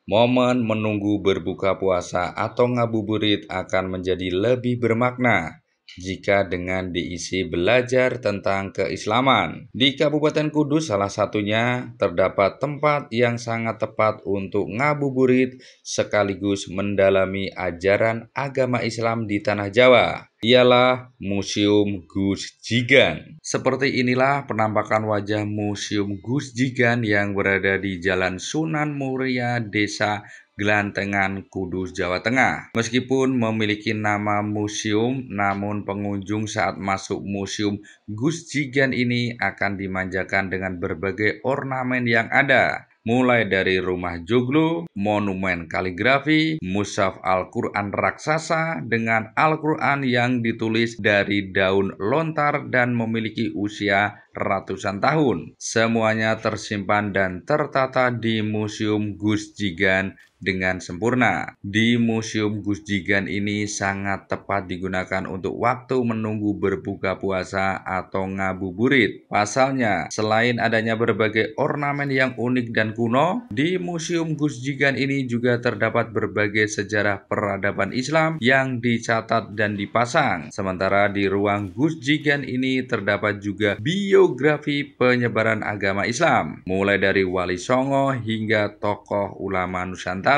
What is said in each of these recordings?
Momen menunggu berbuka puasa atau ngabuburit akan menjadi lebih bermakna jika dengan diisi belajar tentang keislaman. Di Kabupaten Kudus salah satunya terdapat tempat yang sangat tepat untuk ngabuburit sekaligus mendalami ajaran agama Islam di Tanah Jawa. Ialah Museum Gus Jigan. Seperti inilah penampakan wajah Museum Gus Jigan yang berada di Jalan Sunan Muria, Desa Gelantengan, Kudus, Jawa Tengah. Meskipun memiliki nama museum, namun pengunjung saat masuk Museum Gus Jigan ini akan dimanjakan dengan berbagai ornamen yang ada. Mulai dari rumah joglo, monumen kaligrafi, mushaf Al-Quran raksasa dengan Al-Quran yang ditulis dari daun lontar dan memiliki usia ratusan tahun. Semuanya tersimpan dan tertata di Museum Gus Jigan dengan sempurna. Di Museum Gus Jigan ini sangat tepat digunakan untuk waktu menunggu berbuka puasa atau ngabuburit. Pasalnya, selain adanya berbagai ornamen yang unik dan kuno, di Museum Gus Jigan ini juga terdapat berbagai sejarah peradaban Islam yang dicatat dan dipasang. Sementara di ruang Gus Jigan ini terdapat juga biografi penyebaran agama Islam, mulai dari Wali Songo hingga tokoh ulama Nusantara.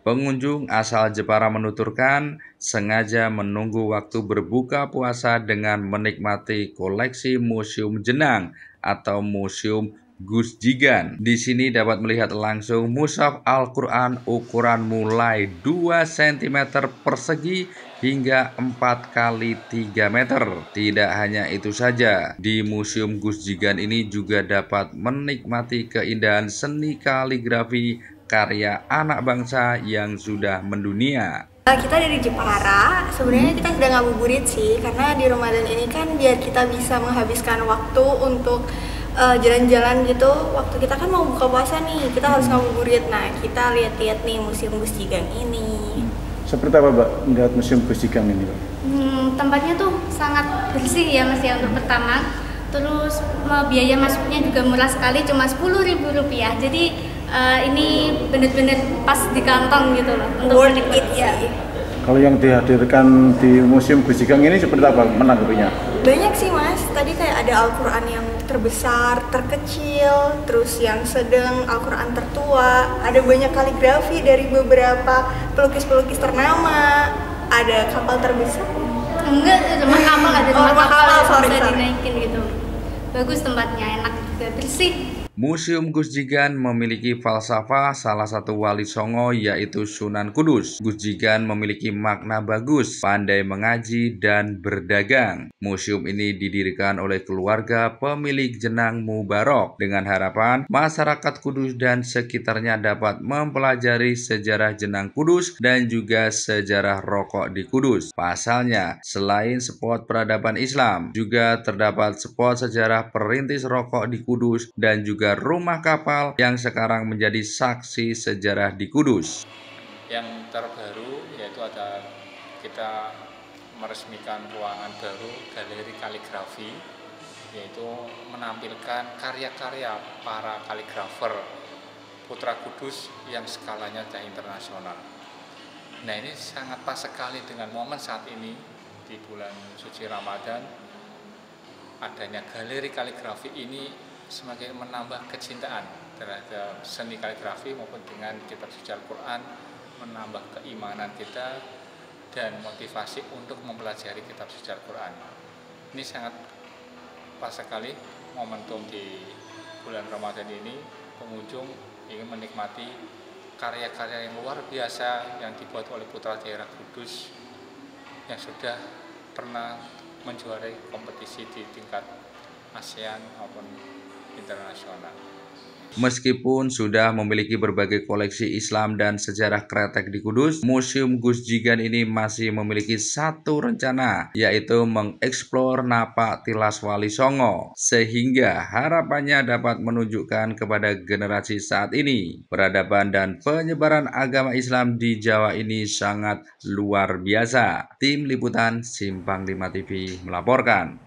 Pengunjung asal Jepara menuturkan sengaja menunggu waktu berbuka puasa dengan menikmati koleksi Museum Jenang atau Museum Gus Jigan. Di sini dapat melihat langsung mushaf Al-Quran ukuran mulai 2 cm persegi hingga 4 kali 3 meter. Tidak hanya itu saja, di Museum Gus Jigan ini juga dapat menikmati keindahan seni kaligrafi karya anak bangsa yang sudah mendunia. Kita dari Jepara, sebenarnya kita sedang ngabuburit sih, karena di Ramadan ini kan biar kita bisa menghabiskan waktu untuk jalan-jalan gitu. Waktu kita kan mau buka puasa nih, kita harus ngabuburit. Nah, kita lihat-lihat nih Museum Gus Jigan ini. Seperti apa, Mbak, melihat Museum Gus Jigan ini, Mbak? Tempatnya tuh sangat bersih ya, Mas ya, untuk pertama. Terus biaya masuknya juga murah sekali, cuma Rp10.000. Jadi ini benar-benar pas di kantong gitu loh untuk menikmati ya. Kalau yang dihadirkan di Museum Gus Jigan ini seperti apa menanggapinya? Banyak sih Mas, tadi kayak ada Al-Quran yang terbesar, terkecil, terus yang sedang, Al-Quran tertua, ada banyak kaligrafi dari beberapa pelukis-pelukis ternama, ada kapal terbesar. Enggak, rumah kapal, ada rumah kapal yang bisa sorry. dinaikin gitu. Bagus tempatnya, enak juga, bersih. Museum Gus Jigan memiliki falsafah salah satu wali Songo yaitu Sunan Kudus. Gus Jigan memiliki makna bagus, pandai mengaji dan berdagang. Museum ini didirikan oleh keluarga pemilik Jenang Mubarok dengan harapan masyarakat Kudus dan sekitarnya dapat mempelajari sejarah Jenang Kudus dan juga sejarah rokok di Kudus. Pasalnya, selain spot peradaban Islam, juga terdapat spot sejarah perintis rokok di Kudus dan juga rumah kapal yang sekarang menjadi saksi sejarah di Kudus. Yang terbaru yaitu ada kita meresmikan ruangan baru galeri kaligrafi, yaitu menampilkan karya-karya para kaligrafer Putra Kudus yang skalanya sudah internasional. Nah, ini sangat pas sekali dengan momen saat ini di bulan suci Ramadan. Adanya galeri kaligrafi ini sebagai menambah kecintaan terhadap seni kaligrafi maupun dengan kitab suci Al-Quran, menambah keimanan kita dan motivasi untuk mempelajari kitab suci Al-Quran. Ini sangat pas sekali momentum di bulan Ramadan ini, pengunjung ingin menikmati karya-karya yang luar biasa yang dibuat oleh putra daerah Kudus yang sudah pernah menjuarai kompetisi di tingkat ASEAN maupun internasional. Meskipun sudah memiliki berbagai koleksi Islam dan sejarah kretek di Kudus, Museum Gus Jigan ini masih memiliki satu rencana, yaitu mengeksplor napak tilas Wali Songo, sehingga harapannya dapat menunjukkan kepada generasi saat ini, peradaban dan penyebaran agama Islam di Jawa ini sangat luar biasa. Tim Liputan Simpang 5 TV melaporkan.